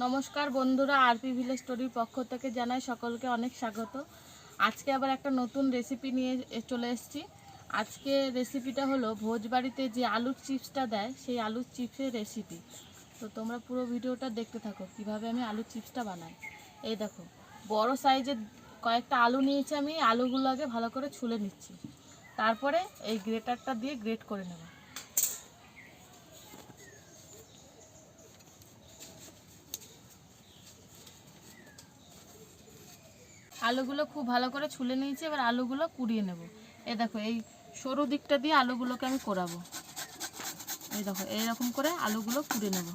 নমস্কার বন্ধুরা, RP village স্টোরির পক্ষ থেকে জানাই সকলকে অনেক স্বাগত। আজকে আবার একটা নতুন রেসিপি নিয়ে চলে এসেছি। আজকে রেসিপিটা হলো ভোজবাড়িতে যে আলুর চিপসটা দেয় সেই আলুর চিপসের রেসিপি। তো তোমরা পুরো ভিডিওটা দেখতে থাকো কিভাবে আমি আলুর চিপসটা বানাই। এই দেখো, বড় সাইজের কয়েকটা আলু নিয়েছি। আমি আলুগুলো আগে ভালো করে ছুলে নিচ্ছি, তারপরে এই গ্রেটারটা দিয়ে গ্রেট করে নেব। আলুগুলো খুব ভালো করে ছুলে নিয়েছি, এবার আলুগুলো কুড়িয়ে নেব। এই দেখো, এই সরু দিকটা দিয়ে আলুগুলোকে আমি কোরাবো। এই দেখো, এইরকম করে আলুগুলো কুড়িয়ে নেব।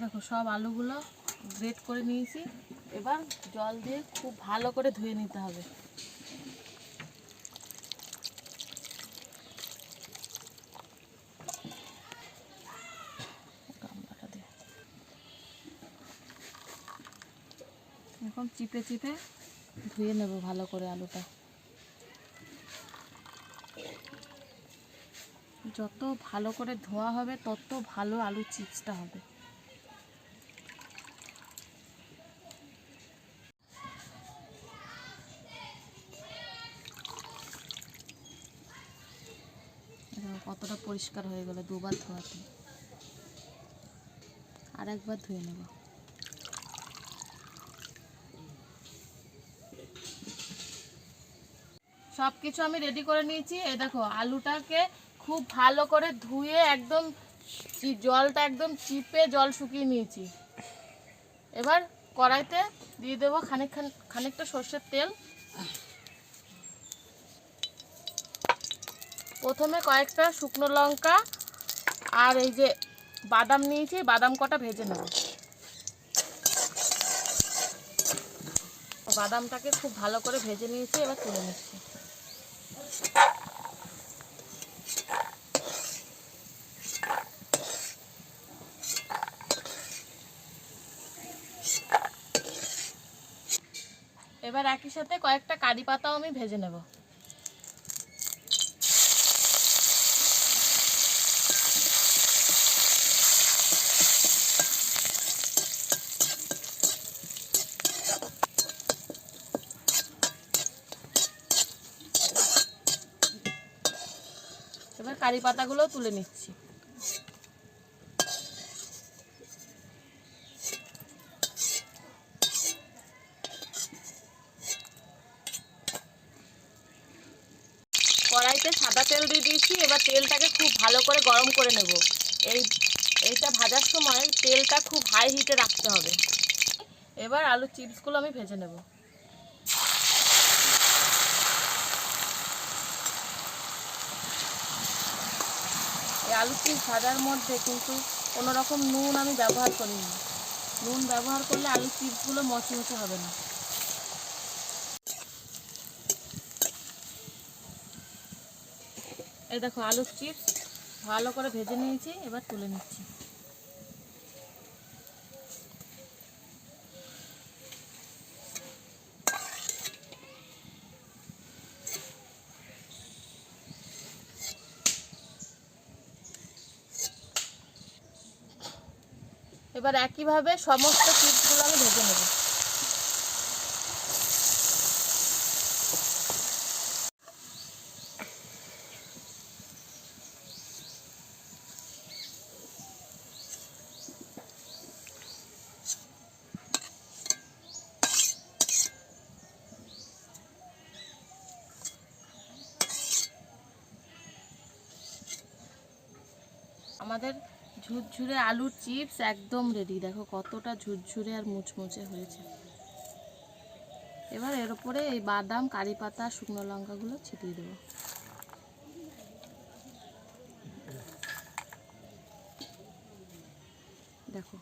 দেখো, সব আলুগুলো গ্রেট করে নিয়েছি। এবার জল দিয়ে খুব ভালো করে ধুয়ে নিতে হবে। এখন চিপে চিপে ধুয়ে নেব ভালো করে আলুটা। যত ভালো করে ধোয়া হবে তত ভালো আলুর চিপসটা হবে। কতটা পরিষ্কার হয়ে গেল দুবার ধোয়াতে। আর একবার ধুয়ে নেব। সব কিছু আমি রেডি করে নিয়েছি। এই দেখো, আলুটাকে খুব ভালো করে ধুয়ে একদম জলটা একদম চিপে জল শুকিয়ে নিয়েছি। এবার কড়াইতে দিয়ে দেবো খানিকটা সর্ষের তেল। প্রথমে কয়েকটা শুকনো লঙ্কা আর এই যে বাদাম নিয়েছি, বাদাম কটা ভেজে নেব। বাদামটাকে খুব ভালো করে ভেজে নিয়েছি, এবার তুলে নিচ্ছি। এবার একই সাথে কয়েকটা কারি পাতাও আমি ভেজে নেব। এবার কারি পাতাগুলোও তুলে নিচ্ছি। কড়াইতে সাদা তেল দিয়ে দিয়েছি। এবার তেলটাকে খুব ভালো করে গরম করে নেব। এইটা ভাজার সময় তেলটা খুব হাই হিটে রাখতে হবে। এবার আলুর চিপসগুলো আমি ভেজে নেব। এই আলুর চিপস ভাজার মধ্যে কিন্তু কোনো রকম নুন আমি ব্যবহার করিনি। নুন ব্যবহার করলে আলুর চিপসগুলো মচমচে হবে না। এই দেখো, আলুর চিপস ভালো করে ভেজে নিয়েছি, এবার তুলে নিচ্ছি। এবার একইভাবে সমস্ত চিপসগুলো আমি ভেজে নেব। আমাদের ঝুরঝুরে আলুর চিপস একদম রেডি। দেখো কতটা ঝুরঝুরে আর মুচমুচে হয়েছে। এবার এর উপরে এই বাদাম, কারি পাতা, শুকনো লঙ্কাগুলো ছিটিয়ে দেবো। দেখো